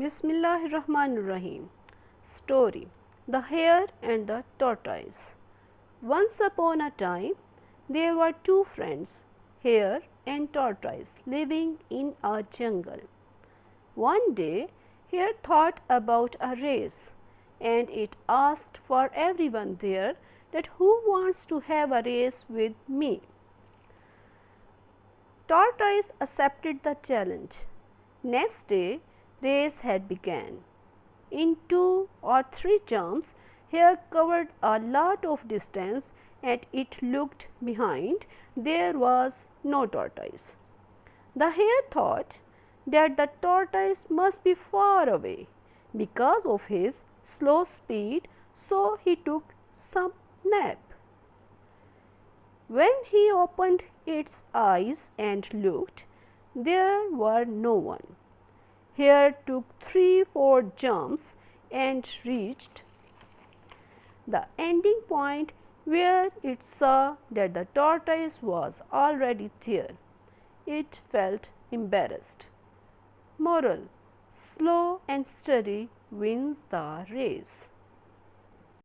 Bismillahirrahmanirrahim. Story: The Hare and the Tortoise. Once upon a time, there were two friends, Hare and Tortoise, living in a jungle. One day, Hare thought about a race, and it asked for everyone there that who wants to have a race with me. Tortoise accepted the challenge. Next day, race had begun. In 2 or 3 jumps, Hare covered a lot of distance, and it looked behind. There was no tortoise. The hare thought that the tortoise must be far away because of his slow speed, so he took some nap. When he opened its eyes and looked, there were no one. Hare took 3 or 4 jumps and reached the ending point, where it saw that the tortoise was already there. It felt embarrassed. Moral: slow and steady wins the race.